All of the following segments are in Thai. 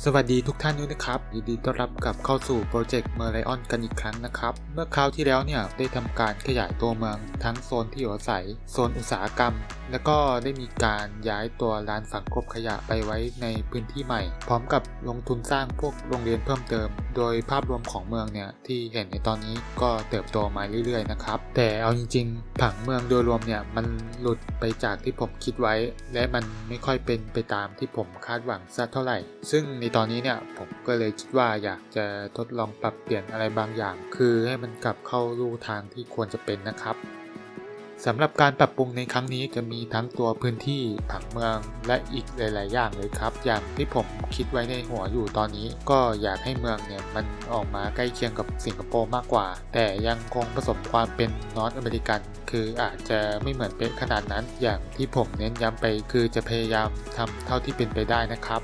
สวัสดีทุกท่านด้วยนะครับยินดีต้อนรับกลับเข้าสู่โปรเจกต์เมอร์ไลออนกันอีกครั้งนะครับเมื่อคราวที่แล้วเนี่ยได้ทำการขยายตัวเมืองทั้งโซนที่อยู่อาศัยโซนอุตสาหกรรมแล้วก็ได้มีการย้ายตัวลานฝังกลบขยะไปไว้ในพื้นที่ใหม่พร้อมกับลงทุนสร้างพวกโรงเรียนเพิ่มเติมโดยภาพรวมของเมืองเนี่ยที่เห็นในตอนนี้ก็เติบโตมาเรื่อยๆนะครับแต่เอาจริงๆผังเมืองโดยรวมเนี่ยมันหลุดไปจากที่ผมคิดไว้และมันไม่ค่อยเป็นไปตามที่ผมคาดหวังสักเท่าไหร่ซึ่งในตอนนี้เนี่ยผมก็เลยคิดว่าอยากจะทดลองปรับเปลี่ยนอะไรบางอย่างคือให้มันกลับเข้ารูทางที่ควรจะเป็นนะครับสำหรับการปรับปรุงในครั้งนี้จะมีทั้งตัวพื้นที่ผังเมืองและอีกหลายๆอย่างเลยครับอย่างที่ผมคิดไว้ในหัวอยู่ตอนนี้ก็อยากให้เมืองเนี่ยมันออกมาใกล้เคียงกับสิงคโปร์มากกว่าแต่ยังคงผสมความเป็นนอร์ทอเมริกันคืออาจจะไม่เหมือนเป๊ะขนาดนั้นอย่างที่ผมเน้นย้ำไปคือจะพยายามทำเท่าที่เป็นไปได้นะครับ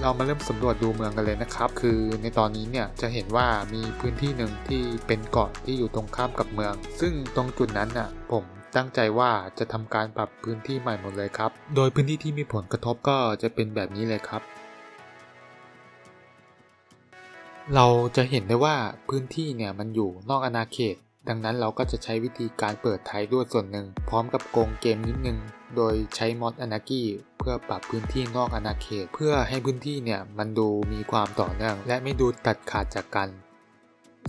เรามาเริ่มสำรวจดูเมืองกันเลยนะครับคือในตอนนี้เนี่ยจะเห็นว่ามีพื้นที่หนึ่งที่เป็นเกาะที่อยู่ตรงข้ามกับเมืองซึ่งตรงจุดนั้นน่ะผมตั้งใจว่าจะทำการปรับพื้นที่ใหม่หมดเลยครับโดยพื้นที่ที่มีผลกระทบก็จะเป็นแบบนี้เลยครับเราจะเห็นได้ว่าพื้นที่เนี่ยมันอยู่นอกอาณาเขตดังนั้นเราก็จะใช้วิธีการเปิดไทยด้วยส่วนหนึ่งพร้อมกับโกงเกมนิดนึงโดยใช้มอดอนากีเพื่อปรับพื้นที่นอกอาณาเขตเพื่อให้พื้นที่เนี่ยมันดูมีความต่อเนื่องและไม่ดูตัดขาดจากกัน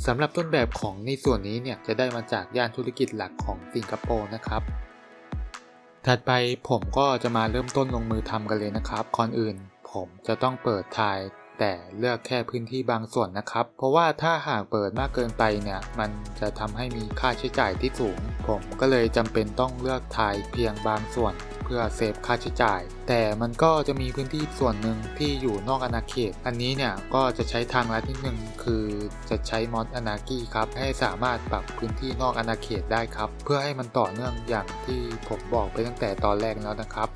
สำหรับต้นแบบของในส่วนนี้เนี่ยจะได้มาจากย่านธุรกิจหลักของสิงคโปร์นะครับถัดไปผมก็จะมาเริ่มต้นลงมือทำกันเลยนะครับก่อนอื่นผมจะต้องเปิดทายแต่เลือกแค่พื้นที่บางส่วนนะครับเพราะว่าถ้าหากเปิดมากเกินไปเนี่ยมันจะทำให้มีค่าใช้จ่ายที่สูงผมก็เลยจำเป็นต้องเลือกทายเพียงบางส่วนเพื่อเซฟค่าใช้จ่ายแต่มันก็จะมีพื้นที่ส่วนหนึ่งที่อยู่นอกอาณาเขตอันนี้เนี่ยก็จะใช้ทางลัดนิดนึงคือจะใช้มอดอนากีครับให้สามารถปรับพื้นที่นอกอาณาเขตได้ครับเพื่อให้มันต่อเนื่องอย่างที่ผมบอกไปตั้งแต่ตอนแรกแล้วนะครับ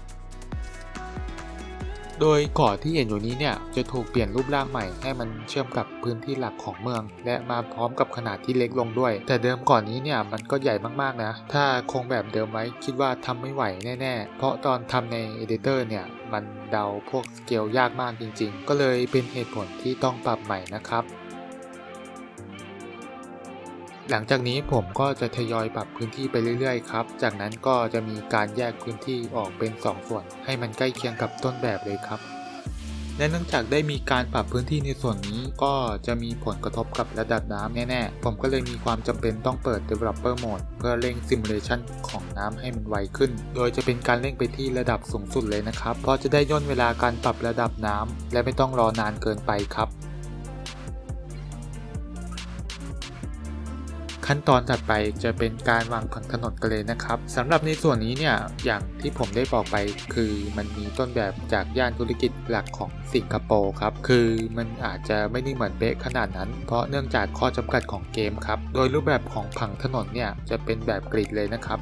โดยเกาะที่เห็นอยู่นี้เนี่ยจะถูกเปลี่ยนรูปร่างใหม่ให้มันเชื่อมกับพื้นที่หลักของเมืองและมาพร้อมกับขนาดที่เล็กลงด้วยแต่เดิมก่อนนี้เนี่ยมันก็ใหญ่มากๆนะถ้าคงแบบเดิมไว้คิดว่าทำไม่ไหวแน่ๆเพราะตอนทำใน Editor เนี่ยมันเดาพวกสเกลยากมากจริงๆก็เลยเป็นเหตุผลที่ต้องปรับใหม่นะครับหลังจากนี้ผมก็จะทยอยปรับพื้นที่ไปเรื่อยๆครับจากนั้นก็จะมีการแยกพื้นที่ออกเป็น2ส่วนให้มันใกล้เคียงกับต้นแบบเลยครับและเนื่องจากได้มีการปรับพื้นที่ในส่วนนี้ก็จะมีผลกระทบกับระดับน้ำแน่ๆผมก็เลยมีความจำเป็นต้องเปิด Developer Mode เพื่อเร่ง Simulation ของน้ำให้มันไวขึ้นโดยจะเป็นการเร่งไปที่ระดับสูงสุดเลยนะครับเพราะจะได้ย่นเวลาการปรับระดับน้ำและไม่ต้องรอนานเกินไปครับขั้นตอนถัดไปจะเป็นการวางผังถนนกันเลยนะครับสำหรับในส่วนนี้เนี่ยอย่างที่ผมได้บอกไปคือมันมีต้นแบบจากย่านธุรกิจหลักของสิงคโปร์ครับคือมันอาจจะไม่ได้เหมือนเป๊ะขนาดนั้นเพราะเนื่องจากข้อจำกัดของเกมครับโดยรูปแบบของผังถนนเนี่ยจะเป็นแบบกริดเลยนะครับ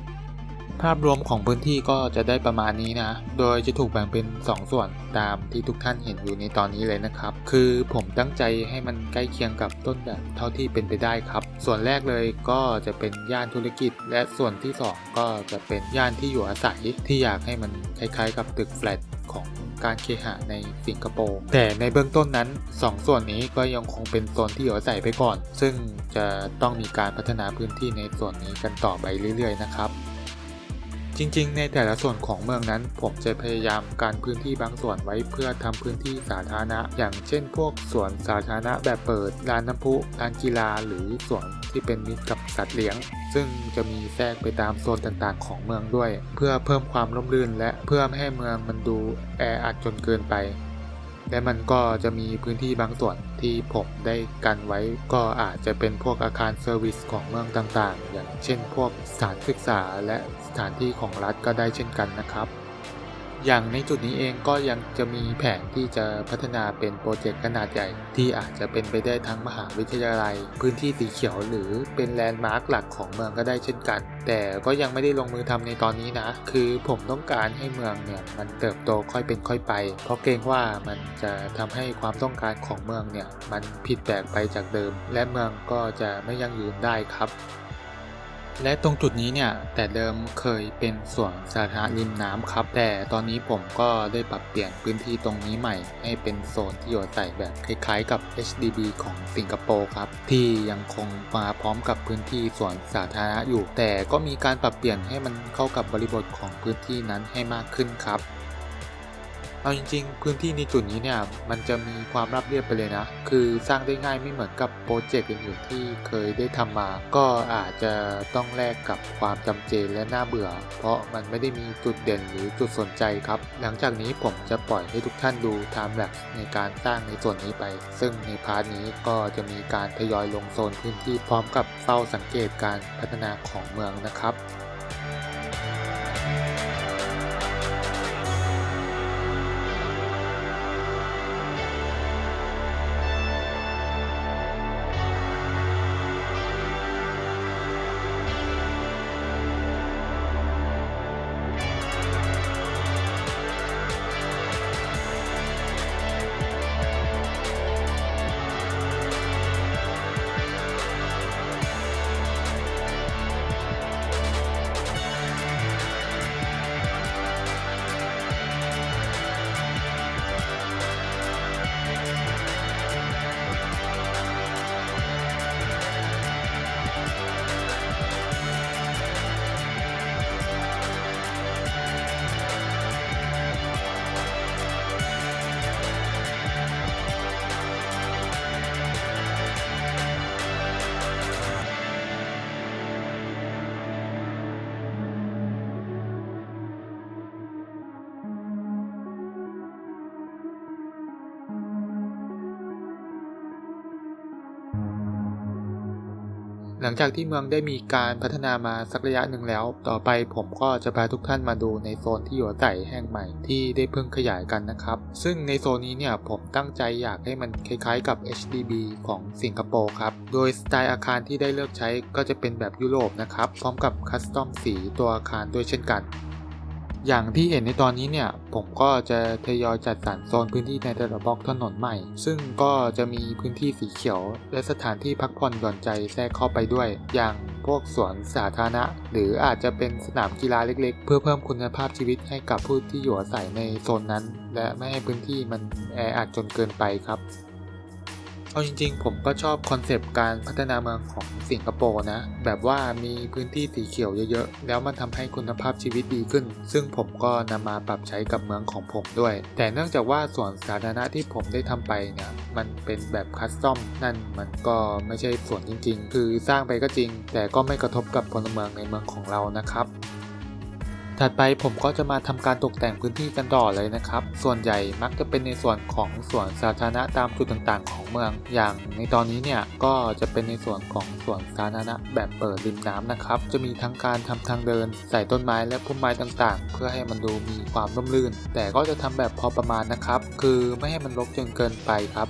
ภาพรวมของพื้นที่ก็จะได้ประมาณนี้นะโดยจะถูกแบ่งเป็น2ส่วนตามที่ทุกท่านเห็นอยู่ในตอนนี้เลยนะครับคือผมตั้งใจให้มันใกล้เคียงกับต้นแบบเท่าที่เป็นไปได้ครับส่วนแรกเลยก็จะเป็นย่านธุรกิจและส่วนที่2ก็จะเป็นย่านที่อยู่อาศัยที่อยากให้มันคล้ายๆกับตึกแฟลตของการเคหะในสิงคโปร์แต่ในเบื้องต้นนั้น2ส่วนนี้ก็ยังคงเป็นโซนที่อยู่อาศัยไปก่อนซึ่งจะต้องมีการพัฒนาพื้นที่ในส่วนนี้กันต่อไปเรื่อยๆนะครับจริงๆในแต่ละส่วนของเมืองนั้นผมจะพยายามการพื้นที่บางส่วนไว้เพื่อทำพื้นที่สาธารณะอย่างเช่นพวกสวนสาธารณะแบบเปิดลานน้ำพุลานกีฬาหรือสวนที่เป็นมิตรกับสัตว์เลี้ยงซึ่งจะมีแทรกไปตามโซนต่างๆของเมืองด้วยเพื่อเพิ่มความร่มรื่นและเพื่อไม่ให้เมืองมันดูแออัดจนเกินไปและมันก็จะมีพื้นที่บางส่วนที่ผมได้กันไว้ก็อาจจะเป็นพวกอาคารเซอร์วิสของเมืองต่างๆอย่างเช่นพวกสถานศึกษาและสถานที่ของรัฐก็ได้เช่นกันนะครับอย่างในจุดนี้เองก็ยังจะมีแผนที่จะพัฒนาเป็นโปรเจกต์ขนาดใหญ่ที่อาจจะเป็นไปได้ทั้งมหาวิทยาลัยพื้นที่สีเขียวหรือเป็นแลนด์มาร์คหลักของเมืองก็ได้เช่นกันแต่ก็ยังไม่ได้ลงมือทำในตอนนี้นะคือผมต้องการให้เมืองเนี่ยมันเติบโตค่อยเป็นค่อยไปเพราะเกรงว่ามันจะทำให้ความต้องการของเมืองเนี่ยมันผิดแปลกไปจากเดิมและเมืองก็จะไม่ยั่งยืนได้ครับ และตรงจุดนี้เนี่ยแต่เดิมเคยเป็นสวนสาธารณะริมน้ำครับแต่ตอนนี้ผมก็ได้ปรับเปลี่ยนพื้นที่ตรงนี้ใหม่ให้เป็นโซนที่อยู่อาศัยแบบคล้ายๆกับ HDB ของสิงคโปร์ครับที่ยังคงมาพร้อมกับพื้นที่สวนสาธารณะอยู่แต่ก็มีการปรับเปลี่ยนให้มันเข้ากับบริบทของพื้นที่นั้นให้มากขึ้นครับเอาจริงๆพื้นที่ในจุดนี้เนี่ยมันจะมีความราบเรียบไปเลยนะคือสร้างได้ง่ายไม่เหมือนกับโปรเจกต์อื่นๆที่เคยได้ทำมาก็อาจจะต้องแลกกับความจำเจและน่าเบื่อเพราะมันไม่ได้มีจุดเด่นหรือจุดสนใจครับหลังจากนี้ผมจะปล่อยให้ทุกท่านดูไทม์แลปส์ในการสร้างในส่วนนี้ไปซึ่งในพาร์ทนี้ก็จะมีการทยอยลงโซนพื้นที่พร้อมกับเฝ้าสังเกตการพัฒนาของเมืองนะครับ หลังจากที่เมืองได้มีการพัฒนามาสักระยะหนึ่งแล้วต่อไปผมก็จะพาทุกท่านมาดูในโซนที่อยู่อาศัยแห่งใหม่ที่ได้เพิ่งขยายกันนะครับซึ่งในโซนนี้เนี่ยผมตั้งใจอยากให้มันคล้ายๆกับ HDB ของสิงคโปร์ครับโดยสไตล์อาคารที่ได้เลือกใช้ก็จะเป็นแบบยุโรปนะครับพร้อมกับคัสตอมสีตัวอาคารด้วยเช่นกันอย่างที่เห็นในตอนนี้เนี่ยผมก็จะทยอยจัดสรรโซนพื้นที่ในแต่ละบล็อกถนนใหม่ซึ่งก็จะมีพื้นที่สีเขียวและสถานที่พักผ่อนหย่อนใจแทรกเข้าไปด้วยอย่างพวกสวนสาธารณะหรืออาจจะเป็นสนามกีฬาเล็กๆเพื่อเพิ่มคุณภาพชีวิตให้กับผู้ที่อยู่อาศัยในโซนนั้นและไม่ให้พื้นที่มันแออัดจนเกินไปครับ เอาจริงๆผมก็ชอบคอนเซปต์การพัฒนาเมืองของสิงคโปร์นะแบบว่ามีพื้นที่สีเขียวเยอะๆแล้วมันทำให้คุณภาพชีวิตดีขึ้นซึ่งผมก็นำมาปรับใช้กับเมืองของผมด้วยแต่เนื่องจากว่าสวนสาธารณะที่ผมได้ทำไปเนี่ยมันเป็นแบบคัสตอมนั่นมันก็ไม่ใช่สวนจริงๆคือสร้างไปก็จริงแต่ก็ไม่กระทบกับพลเมืองในเมืองของเรานะครับถัดไปผมก็จะมาทำการตกแต่งพื้นที่กันต่อเลยนะครับส่วนใหญ่มักจะเป็นในส่วนของสวนสาธารณะตามจุดต่างๆของเมืองอย่างในตอนนี้เนี่ยก็จะเป็นในส่วนของสวนสาธารณะแบบเปิดริมน้ำนะครับจะมีทั้งการทำทางเดินใส่ต้นไม้และพุ่มไม้ต่างๆเพื่อให้มันดูมีความร่มรื่นแต่ก็จะทำแบบพอประมาณนะครับคือไม่ให้มันรกจนเกินไปครับ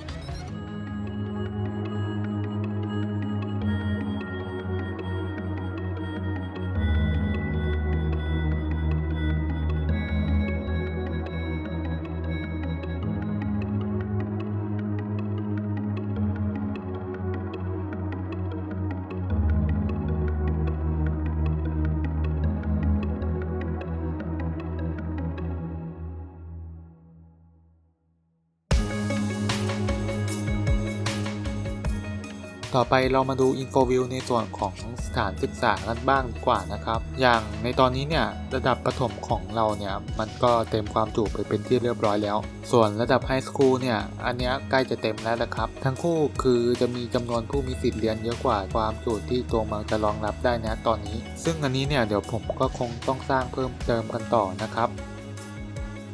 ต่อไปเรามาดูอินโฟวิวในส่วนของสถานศึกษากันบ้างดีกว่านะครับอย่างในตอนนี้เนี่ยระดับประถมของเราเนี่ยมันก็เต็มความจุไปเป็นที่เรียบร้อยแล้วส่วนระดับไฮสคูลเนี่ยอันนี้ใกล้จะเต็มแล้วนะครับทั้งคู่คือจะมีจำนวนผู้มีสิทธิ์เรียนเยอะกว่าความจุที่ตัวเมืองจะรองรับได้นะตอนนี้ซึ่งอันนี้เนี่ยเดี๋ยวผมก็คงต้องสร้างเพิ่มเติมกันต่อนะครับ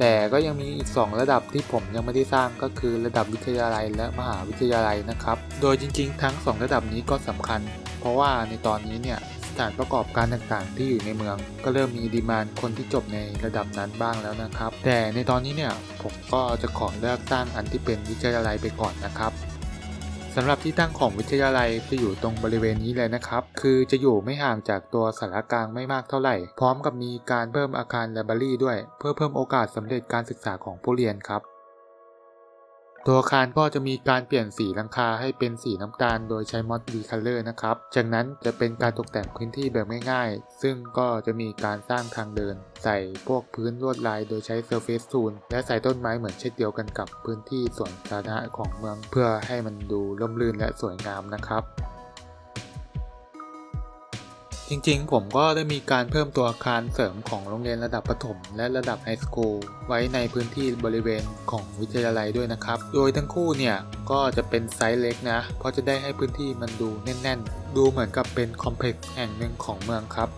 แต่ก็ยังมีอีก2ระดับที่ผมยังไม่ได้สร้างก็คือระดับวิทยาลัยและมหาวิทยาลัยนะครับโดยจริงๆทั้ง2ระดับนี้ก็สำคัญเพราะว่าในตอนนี้เนี่ยสถานประกอบการต่างๆที่อยู่ในเมืองก็เริ่มมีดีมานด์คนที่จบในระดับนั้นบ้างแล้วนะครับแต่ในตอนนี้เนี่ยผมก็จะขอเลือกสร้างอันที่เป็นวิทยาลัยไปก่อนนะครับ สำหรับที่ตั้งของวิทยาลัยจะอยู่ตรงบริเวณนี้เลยนะครับ คือจะอยู่ไม่ห่างจากตัวสารกลางไม่มากเท่าไหร่ พร้อมกับมีการเพิ่มอาคารไลบรารีด้วย เพื่อเพิ่มโอกาสสำเร็จการศึกษาของผู้เรียนครับ ตัวอาคารก็จะมีการเปลี่ยนสีหลังคาให้เป็นสีน้ำตาลโดยใช้มอดดีคัลเลอร์นะครับจากนั้นจะเป็นการตกแต่งพื้นที่แบบง่ายๆซึ่งก็จะมีการสร้างทางเดินใส่พวกพื้นลวดลายโดยใช้ Surface Tool และใส่ต้นไม้เหมือนเช่นเดียวกันกับพื้นที่สวนสาธารณะของเมืองเพื่อให้มันดูร่มรื่นและสวยงามนะครับจริงๆผมก็ได้มีการเพิ่มตัวอาคารเสริมของโรงเรียนระดับประถมและระดับไฮสคูลไว้ในพื้นที่บริเวณของวิทยาลัยด้วยนะครับโดยทั้งคู่เนี่ยก็จะเป็นไซส์เล็กนะเพราะจะได้ให้พื้นที่มันดูแน่นๆดูเหมือนกับเป็นคอมเพล็กซ์แห่งหนึ่งของเมืองครับ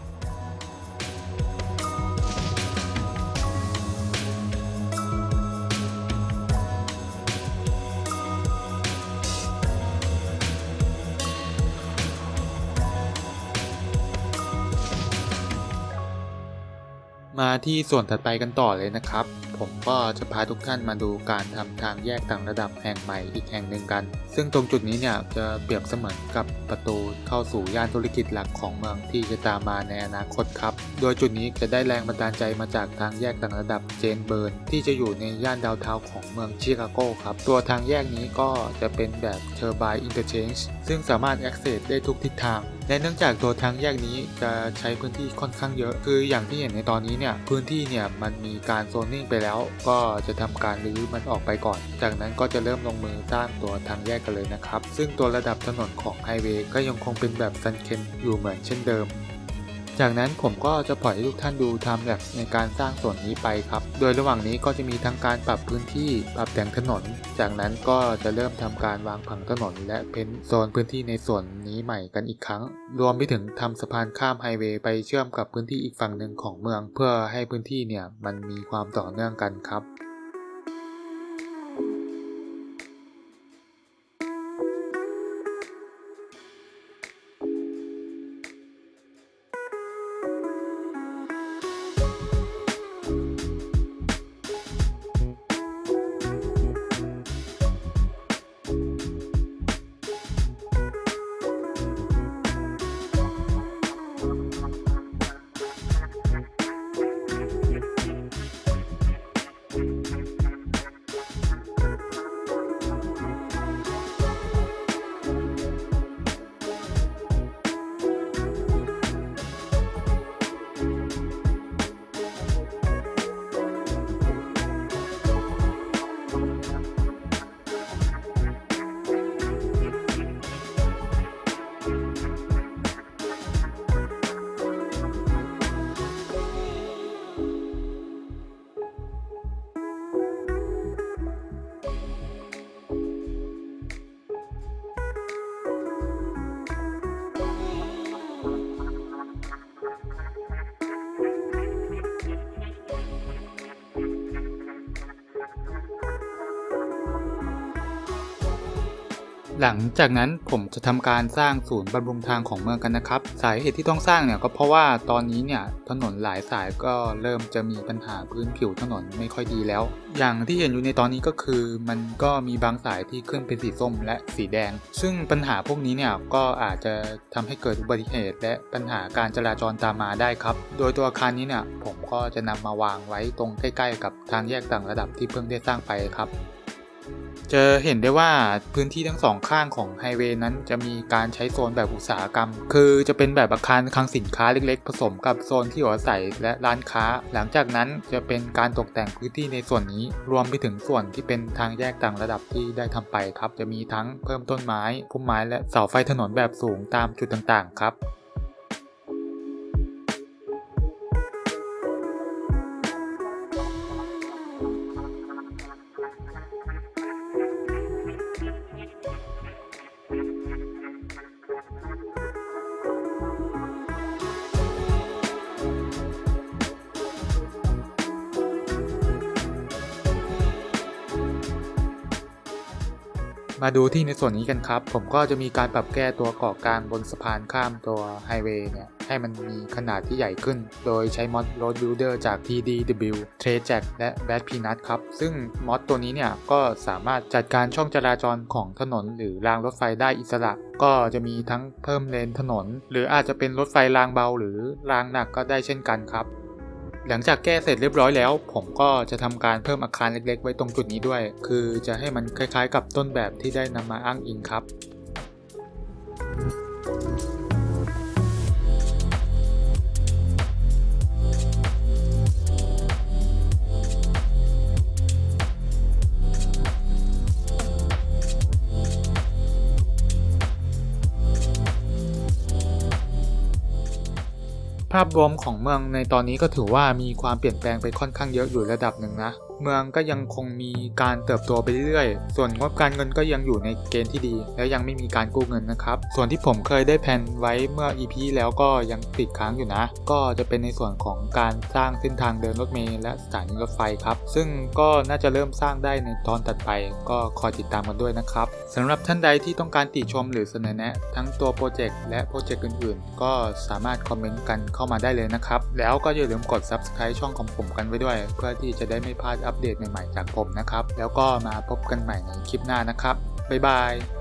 มาที่ส่วนถัดไปกันต่อเลยนะครับผมก็จะพาทุกท่านมาดูการทำทางแยกต่างระดับแห่งใหม่อีกแห่งหนึ่งกันซึ่งตรงจุดนี้เนี่ยจะเปรียบเสมือนกับประตูเข้าสู่ย่านธุรกิจหลักของเมืองที่จะตามมาในอนาคตครับโดยจุดนี้จะได้แรงบันดาลใจมาจากทางแยกต่างระดับเจนเบิร์นที่จะอยู่ในย่านดาวน์ทาวน์ของเมืองชิคาโกครับตัวทางแยกนี้ก็จะเป็นแบบเทอร์ไบน์อินเตอร์เชนจ์ซึ่งสามารถ access ได้ทุกทิศทางและเนื่องจากตัวทางแยกนี้จะใช้พื้นที่ค่อนข้างเยอะคืออย่างที่เห็นในตอนนี้เนี่ยพื้นที่เนี่ยมันมีการโซนนิ่งไปแล้วก็จะทำการรื้อมันออกไปก่อนจากนั้นก็จะเริ่มลงมือสร้างตัวทางแยกกันเลยนะครับซึ่งตัวระดับถนนของไฮเวย์ก็ยังคงเป็นแบบซันเคนอยู่เหมือนเช่นเดิมจากนั้นผมก็จะปล่อยให้ทุกท่านดูไทม์แลปส์ในการสร้างส่วนนี้ไปครับโดยระหว่างนี้ก็จะมีทั้งการปรับพื้นที่ปรับแต่งถนนจากนั้นก็จะเริ่มทำการวางผังถนนและเพ้นท์โซนพื้นที่ในส่วนนี้ใหม่กันอีกครั้งรวมไปถึงทำสะพานข้ามไฮเวย์ไปเชื่อมกับพื้นที่อีกฝั่งหนึ่งของเมืองเพื่อให้พื้นที่เนี่ยมันมีความต่อเนื่องกันครับ หลังจากนั้นผมจะทำการสร้างศูนย์บำรุงทางของเมืองกันนะครับสาเหตุที่ต้องสร้างเนี่ยก็เพราะว่าตอนนี้เนี่ยถนนหลายสายก็เริ่มจะมีปัญหาพื้นผิวถนนไม่ค่อยดีแล้วอย่างที่เห็นอยู่ในตอนนี้ก็คือมันก็มีบางสายที่ขึ้นเป็นสีส้มและสีแดงซึ่งปัญหาพวกนี้เนี่ยก็อาจจะทำให้เกิดอุบัติเหตุและปัญหาการจราจรตามมาได้ครับโดยตัวอาคารนี้เนี่ยผมก็จะนำมาวางไว้ตรงใกล้ๆกับทางแยกต่างระดับที่เพิ่งได้สร้างไปครับจะเห็นได้ว่าพื้นที่ทั้งสองข้างของไฮเวย์นั้นจะมีการใช้โซนแบบอุตสาหกรรมคือจะเป็นแบบอาคารคลังสินค้าเล็กๆผสมกับโซนที่อยู่อาศัยและร้านค้าหลังจากนั้นจะเป็นการตกแต่งพื้นที่ในส่วนนี้รวมไปถึงส่วนที่เป็นทางแยกต่างระดับที่ได้ทำไปครับจะมีทั้งเพิ่มต้นไม้พุ่มไม้และเสาไฟถนนแบบสูงตามจุดต่างๆครับ มาดูที่ในส่วนนี้กันครับผมก็จะมีการปรับแก้ตัวเกาะกลางบนสะพานข้ามตัวไฮเวย์เนี่ยให้มันมีขนาดที่ใหญ่ขึ้นโดยใช้มอด Road Builder จาก TDW TradeJack และ Bad Peanut ครับซึ่งมอดตัวนี้เนี่ยก็สามารถจัดการช่องจราจรของถนนหรือรางรถไฟได้อิสระก็จะมีทั้งเพิ่มเลนถนนหรืออาจจะเป็นรถไฟรางเบาหรือรางหนักก็ได้เช่นกันครับ หลังจากแก้เสร็จเรียบร้อยแล้วผมก็จะทำการเพิ่มอาคารเล็กๆไว้ตรงจุดนี้ด้วยคือจะให้มันคล้ายๆกับต้นแบบที่ได้นำมาอ้างอิงครับภาพรวมของเมืองในตอนนี้ก็ถือว่ามีความเปลี่ยนแปลงไปค่อนข้างเยอะอยู่ระดับหนึ่งนะเมืองก็ยังคงมีการเติบโตไปเรื่อยๆส่วนงบการเงินก็ยังอยู่ในเกณฑ์ที่ดีและยังไม่มีการกู้เงินนะครับส่วนที่ผมเคยได้แผนไว้เมื่อ EP แล้วก็ยังติดค้างอยู่นะก็จะเป็นในส่วนของการสร้างเส้นทางเดินรถเมล์และสถานีรถไฟครับซึ่งก็น่าจะเริ่มสร้างได้ในตอนถัดไปก็คอยติดตามกันด้วยนะครับสำหรับท่านใดที่ต้องการติชมหรือเสนอแนะทั้งตัวโปรเจกต์และโปรเจกต์อื่นๆก็สามารถคอมเมนต์กันเข้ามาได้เลยนะครับแล้วก็อย่าลืมกด Subscribe ช่องของผมกันไว้ด้วยเพื่อที่จะได้ไม่พลาดอัปเดตใหม่ๆจากผมนะครับแล้วก็มาพบกันใหม่ในคลิปหน้านะครับบ๊ายบาย